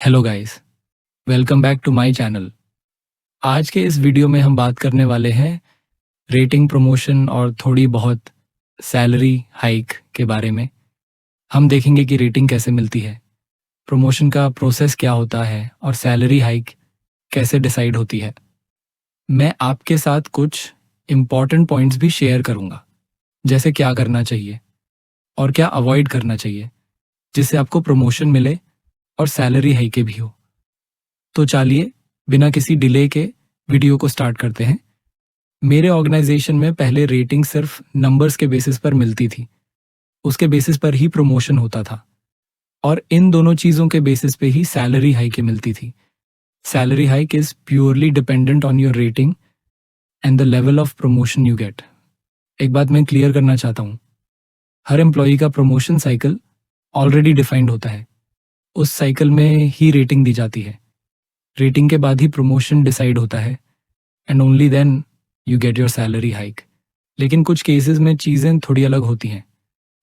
Hello guys, welcome back to my channel. आज के इस वीडियो में हम बात करने वाले हैं रेटिंग प्रमोशन और थोड़ी बहुत सैलरी हाइक के बारे में। हम देखेंगे कि रेटिंग कैसे मिलती है, प्रमोशन का प्रोसेस क्या होता है और सैलरी हाइक कैसे डिसाइड होती है। मैं आपके साथ कुछ इम्पॉर्टेंट पॉइंट्स भी शेयर करूंगा, जैसे क्या करना चाहिए और क्या अवॉइड करना चाहिए जिससे आपको प्रमोशन मिले और सैलरी हाइक भी हो। तो चलिए बिना किसी डिले के वीडियो को स्टार्ट करते हैं। मेरे ऑर्गेनाइजेशन में पहले रेटिंग सिर्फ नंबर्स के बेसिस पर मिलती थी, उसके बेसिस पर ही प्रमोशन होता था और इन दोनों चीज़ों के बेसिस पे ही सैलरी हाइक मिलती थी। Salary hike is purely dependent on your rating and the level of promotion you get. एक बात मैं क्लियर करना चाहता हूँ, हर एम्प्लॉय का प्रमोशन साइकिल ऑलरेडी डिफाइंड होता है, उस साइकिल में ही रेटिंग दी जाती है। रेटिंग के बाद ही प्रमोशन डिसाइड होता है and only then you get your salary hike. लेकिन कुछ केसेस में चीज़ें थोड़ी अलग होती हैं।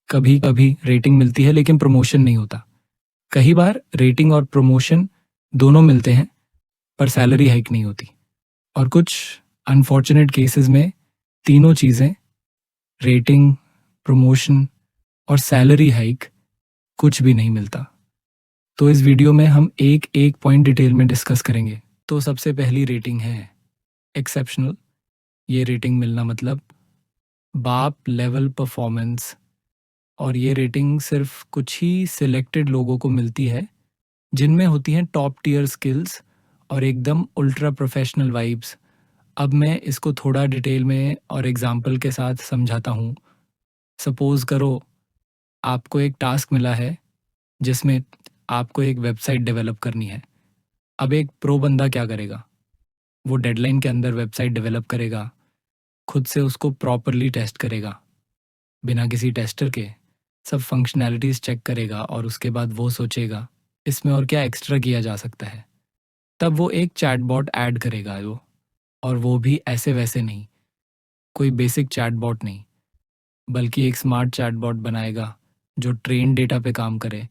कभी कभी रेटिंग मिलती है लेकिन प्रमोशन नहीं होता। कई बार रेटिंग और प्रमोशन दोनों मिलते हैं पर सैलरी हाइक नहीं होती। और कुछ अनफॉर्चुनेट केसेस में तीनों चीज़ें, रेटिंग, प्रमोशन और सैलरी हाइक, कुछ भी नहीं मिलता। तो इस वीडियो में हम एक एक पॉइंट डिटेल में डिस्कस करेंगे। तो सबसे पहली रेटिंग है एक्सेप्शनल। ये रेटिंग मिलना मतलब बाप लेवल परफॉर्मेंस, और ये रेटिंग सिर्फ कुछ ही सिलेक्टेड लोगों को मिलती है जिनमें होती हैं टॉप टियर स्किल्स और एकदम अल्ट्रा प्रोफेशनल वाइब्स। अब मैं इसको थोड़ा डिटेल में और एग्जांपल के साथ समझाता हूँ। सपोज करो आपको एक टास्क मिला है जिसमें आपको एक वेबसाइट डेवलप करनी है। अब एक प्रो बंदा क्या करेगा, वो डेडलाइन के अंदर वेबसाइट डेवलप करेगा, खुद से उसको प्रॉपरली टेस्ट करेगा बिना किसी टेस्टर के, सब फंक्शनैलिटीज़ चेक करेगा और उसके बाद वो सोचेगा इसमें और क्या एक्स्ट्रा किया जा सकता है। तब वो एक चैटबॉट ऐड करेगा वो, और वो भी ऐसे वैसे नहीं, कोई बेसिक चैटबॉट नहीं, बल्कि एक स्मार्ट चैटबॉट बनाएगा जो ट्रेन डेटा पे काम करे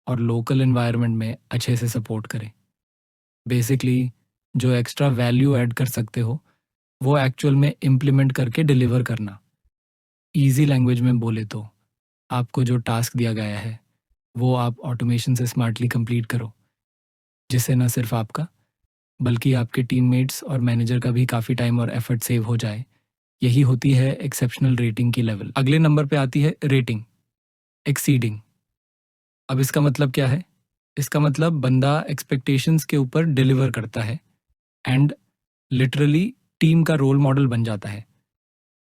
और लोकल एनवायरनमेंट में अच्छे से सपोर्ट करे। बेसिकली जो एक्स्ट्रा वैल्यू ऐड कर सकते हो वो एक्चुअल में इम्प्लीमेंट करके डिलीवर करना। ईजी लैंग्वेज में बोले तो आपको जो टास्क दिया गया है वो आप ऑटोमेशन से स्मार्टली कंप्लीट करो, जिससे न सिर्फ आपका बल्कि आपके टीममेट्स और मैनेजर का भी काफ़ी टाइम और एफर्ट सेव हो जाए। यही होती है एक्सेप्शनल रेटिंग की लेवल। अगले नंबर पे आती है रेटिंग एक्सीडिंग। अब इसका मतलब क्या है? इसका मतलब बंदा एक्सपेक्टेशंस के ऊपर डिलीवर करता है एंड लिटरली टीम का रोल मॉडल बन जाता है।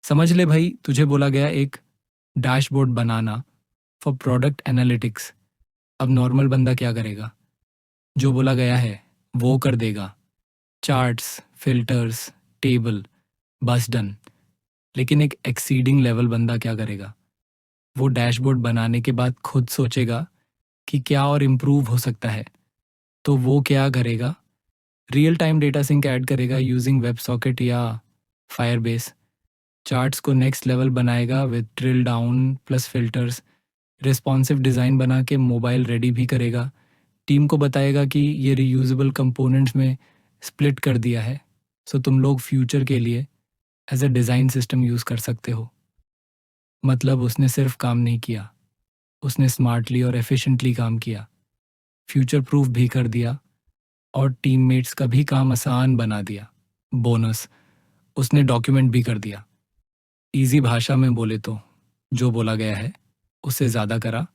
समझ ले भाई, तुझे बोला गया एक dashboard banana for product analytics. अब नॉर्मल बंदा क्या करेगा? जो बोला गया है वो कर देगा, चार्ट्स, फिल्टर्स, टेबल, बस डन। लेकिन एक एक्सीडिंग लेवल बंदा क्या करेगा? वो डैशबोर्ड बनाने के बाद खुद सोचेगा कि क्या और इम्प्रूव हो सकता है। तो वो क्या करेगा? Real time data sink add करेगा यूजिंग वेब सॉकेट या फायरबेस। चार्ट्स को नेक्स्ट लेवल बनाएगा with drill down plus filters. Responsive design बना के मोबाइल रेडी भी करेगा। टीम को बताएगा कि ये रीयूजेबल कंपोनेंट्स में स्प्लिट कर दिया है, सो तुम लोग फ्यूचर के लिए as a design system use कर सकते हो। मतलब उसने सिर्फ काम नहीं किया, उसने स्मार्टली और एफिशिएंटली काम किया, फ्यूचर प्रूफ भी कर दिया और टीममेट्स का भी काम आसान बना दिया। बोनस, उसने डॉक्यूमेंट भी कर दिया। इजी भाषा में बोले तो जो बोला गया है उससे ज़्यादा करा,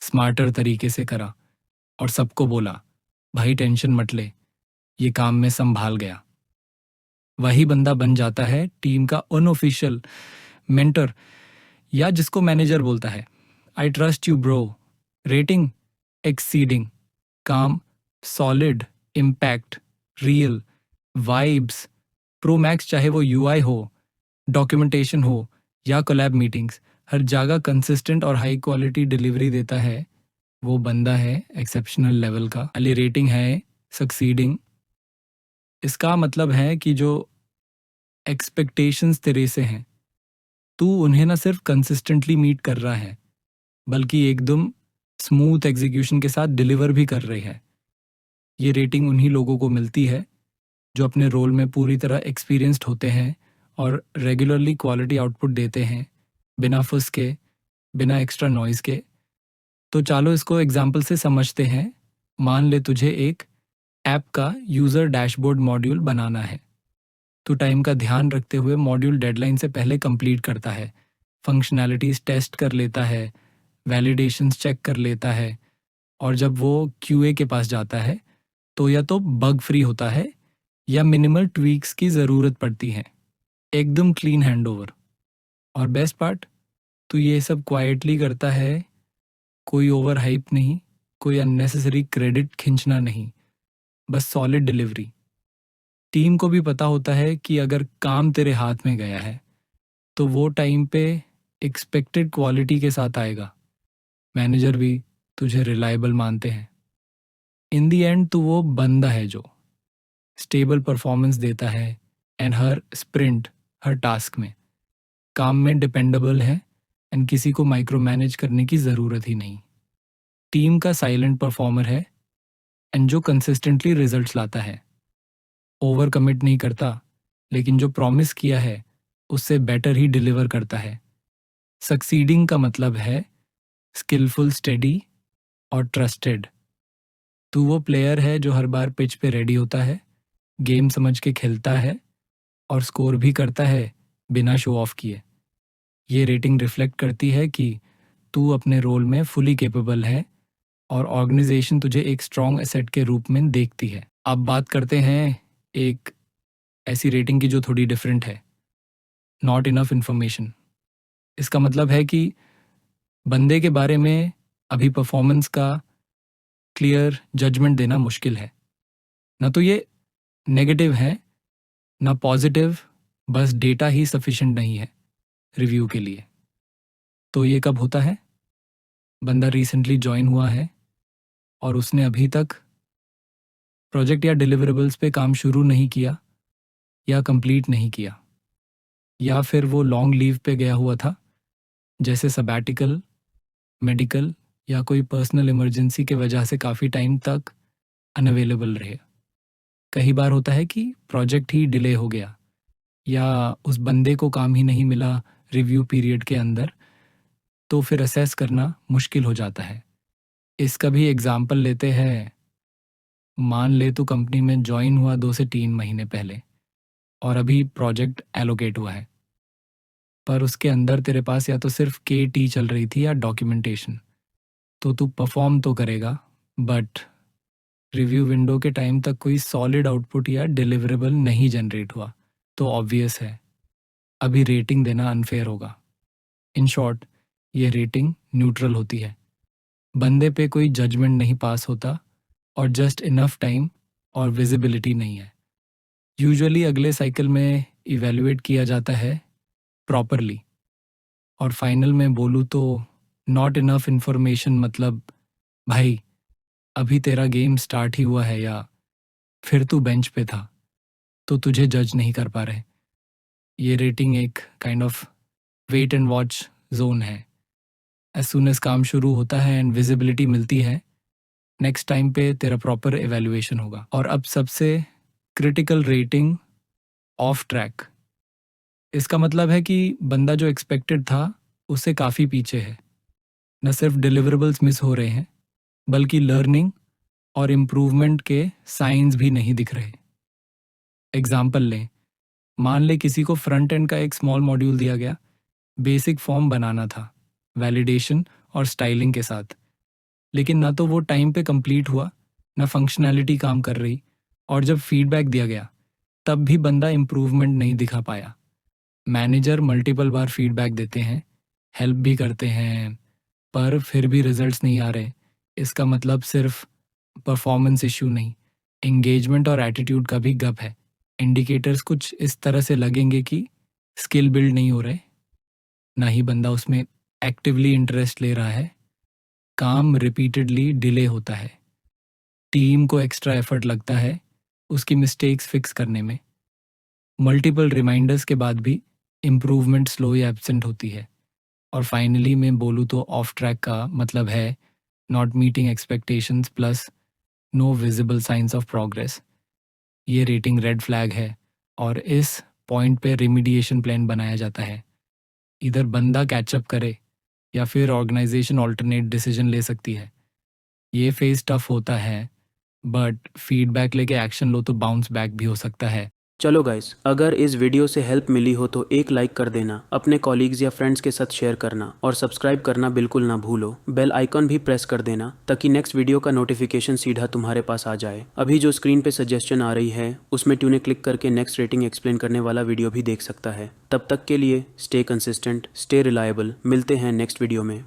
स्मार्टर तरीके से करा और सबको बोला भाई टेंशन मत ले, ये काम में संभाल गया। वही बंदा बन जाता है टीम का अनऑफिशियल मेंटर, या जिसको मैनेजर बोलता है। I trust you bro. Rating exceeding, काम solid, impact real, vibes pro max, चाहे वो यूआई हो, डॉक्यूमेंटेशन हो या कोलैब मीटिंग्स, हर जगह कंसिस्टेंट और हाई क्वालिटी डिलीवरी देता है। वो बंदा है एक्सेप्शनल लेवल का। अली रेटिंग है सक्सीडिंग। इसका मतलब है कि जो एक्सपेक्टेशंस तेरे से हैं, तू उन्हें ना सिर्फ कंसिस्टेंटली मीट कर रहा है बल्कि एकदम स्मूथ एग्जीक्यूशन के साथ डिलीवर भी कर रही है। ये रेटिंग उन्हीं लोगों को मिलती है जो अपने रोल में पूरी तरह एक्सपीरियंस्ड होते हैं और रेगुलरली क्वालिटी आउटपुट देते हैं, बिना फुस के, बिना एक्स्ट्रा नॉइज़ के। तो चलो इसको एग्जाम्पल से समझते हैं। मान ले तुझे एक ऐप का यूज़र डैशबोर्ड मॉड्यूल बनाना है। तो टाइम का ध्यान रखते हुए मॉड्यूल डेडलाइन से पहले कंप्लीट करता है, फंक्शनैलिटीज़ टेस्ट कर लेता है, वैलिडेशंस चेक कर लेता है, और जब वो क्यूए के पास जाता है तो या तो बग फ्री होता है या मिनिमल ट्वीक्स की ज़रूरत पड़ती है। एकदम क्लीन हैंडओवर। और बेस्ट पार्ट, तो ये सब क्वाइटली करता है, कोई ओवर हाइप नहीं, कोई अननेसेसरी क्रेडिट खींचना नहीं, बस सॉलिड डिलीवरी। टीम को भी पता होता है कि अगर काम तेरे हाथ में गया है तो वो टाइम पे एक्सपेक्टेड क्वालिटी के साथ आएगा। मैनेजर भी तुझे रिलायबल मानते हैं। इन दी एंड तो वो बंदा है जो स्टेबल परफॉर्मेंस देता है and her sprint, her task में काम में डिपेंडेबल है एंड किसी को माइक्रो मैनेज करने की ज़रूरत ही नहीं। टीम का साइलेंट परफॉर्मर है एंड जो कंसिस्टेंटली रिजल्ट्स लाता है। ओवर कमिट नहीं करता, लेकिन जो प्रॉमिस किया है उससे बेटर ही डिलीवर करता है। सक्सीडिंग का मतलब है स्किलफुल, स्टेडी और ट्रस्टेड। तू वो प्लेयर है जो हर बार पिच पे रेडी होता है, गेम समझ के खेलता है और स्कोर भी करता है बिना शो ऑफ किए। ये रेटिंग रिफ्लेक्ट करती है कि तू अपने रोल में फुली कैपेबल है और ऑर्गेनाइजेशन तुझे एक स्ट्रॉन्ग एसेट के रूप में देखती है। अब बात करते हैं एक ऐसी रेटिंग की जो थोड़ी डिफरेंट है, नॉट इनफ इन्फॉर्मेशन। इसका मतलब है कि बंदे के बारे में अभी परफॉर्मेंस का क्लियर जजमेंट देना मुश्किल है। ना तो ये नेगेटिव है ना पॉजिटिव, बस डेटा ही सफिशिएंट नहीं है रिव्यू के लिए। तो ये कब होता है? बंदा रिसेंटली ज्वाइन हुआ है और उसने अभी तक प्रोजेक्ट या डिलीवरेबल्स पे काम शुरू नहीं किया या कंप्लीट नहीं किया, या फिर वो लॉन्ग लीव पे गया हुआ था, जैसे सबैटिकल, मेडिकल या कोई पर्सनल इमरजेंसी के वजह से काफ़ी टाइम तक अनअवेलेबल रहे। कई बार होता है कि प्रोजेक्ट ही डिले हो गया या उस बंदे को काम ही नहीं मिला रिव्यू पीरियड के अंदर, तो फिर असेस करना मुश्किल हो जाता है। इसका भी एग्जाम्पल लेते हैं। मान ले तो कंपनी में ज्वाइन हुआ 2 से 3 महीने पहले और अभी प्रोजेक्ट एलोकेट हुआ है, पर उसके अंदर तेरे पास या तो सिर्फ KT चल रही थी या डॉक्यूमेंटेशन। तो तू परफॉर्म तो करेगा, बट रिव्यू विंडो के टाइम तक कोई सॉलिड आउटपुट या डिलीवरेबल नहीं जनरेट हुआ, तो ऑब्वियस है अभी रेटिंग देना अनफेयर होगा। इन शॉर्ट, ये रेटिंग न्यूट्रल होती है। बंदे पे कोई जजमेंट नहीं पास होता और जस्ट इनफ टाइम और विजिबिलिटी नहीं है। यूजुअली अगले साइकिल में इवैल्यूएट किया जाता है प्रॉपरली। और फाइनल में बोलूँ तो नॉट इनफ इन्फॉर्मेशन मतलब भाई अभी तेरा गेम स्टार्ट ही हुआ है या फिर तू बेंच पे था तो तुझे जज नहीं कर पा रहे। ये रेटिंग एक kind of wait and watch zone है। एज सुन एज काम शुरू होता है एंड विजिबिलिटी मिलती है, नेक्स्ट टाइम पे तेरा प्रॉपर एवेल्युएशन होगा। और अब सबसे क्रिटिकल रेटिंग, ऑफ ट्रैक। इसका मतलब है कि बंदा जो एक्सपेक्टेड था उससे काफ़ी पीछे है। न सिर्फ डिलीवरेबल्स मिस हो रहे हैं, बल्कि लर्निंग और इम्प्रूवमेंट के साइंस भी नहीं दिख रहे। एग्जाम्पल लें, मान ले किसी को फ्रंट एंड का एक स्मॉल मॉड्यूल दिया गया, बेसिक फॉर्म बनाना था वैलिडेशन और स्टाइलिंग के साथ, लेकिन ना तो वो टाइम पे कंप्लीट हुआ, ना फंक्शनैलिटी काम कर रही, और जब फीडबैक दिया गया तब भी बंदा इम्प्रूवमेंट नहीं दिखा पाया। मैनेजर मल्टीपल बार फीडबैक देते हैं, हेल्प भी करते हैं, पर फिर भी रिजल्ट्स नहीं आ रहे। इसका मतलब सिर्फ परफॉर्मेंस इश्यू नहीं, एंगेजमेंट और एटीट्यूड का भी गप है। इंडिकेटर्स कुछ इस तरह से लगेंगे कि स्किल बिल्ड नहीं हो रहे, ना ही बंदा उसमें एक्टिवली इंटरेस्ट ले रहा है, काम रिपीटेडली डिले होता है, टीम को एक्स्ट्रा एफर्ट लगता है उसकी मिस्टेक्स फिक्स करने में, मल्टीपल रिमाइंडर्स के बाद भी इम्प्रूवमेंट स्लो या एब्सेंट होती है। और फाइनली मैं बोलूँ तो ऑफ ट्रैक का मतलब है not meeting expectations plus no visible signs of progress. ये रेटिंग रेड फ्लैग है और इस पॉइंट पे रिमीडिएशन प्लान बनाया जाता है। इधर बंदा कैचअप करे या फिर ऑर्गेनाइजेशन ऑल्टरनेट डिसीजन ले सकती है। ये फेज टफ होता है, बट फीडबैक लेके एक्शन लो तो बाउंस बैक भी हो सकता है। चलो गाइस, अगर इस वीडियो से हेल्प मिली हो तो एक लाइक कर देना, अपने कॉलीग्स या फ्रेंड्स के साथ शेयर करना और सब्सक्राइब करना बिल्कुल ना भूलो। बेल आइकन भी प्रेस कर देना ताकि नेक्स्ट वीडियो का नोटिफिकेशन सीधा तुम्हारे पास आ जाए। अभी जो स्क्रीन पे सजेशन आ रही है उसमें ट्यूने क्लिक करके नेक्स्ट रेटिंग एक्सप्लेन करने वाला वीडियो भी देख सकता है। तब तक के लिए स्टे कंसिस्टेंट, स्टे रिलायबल। मिलते हैं नेक्स्ट वीडियो में।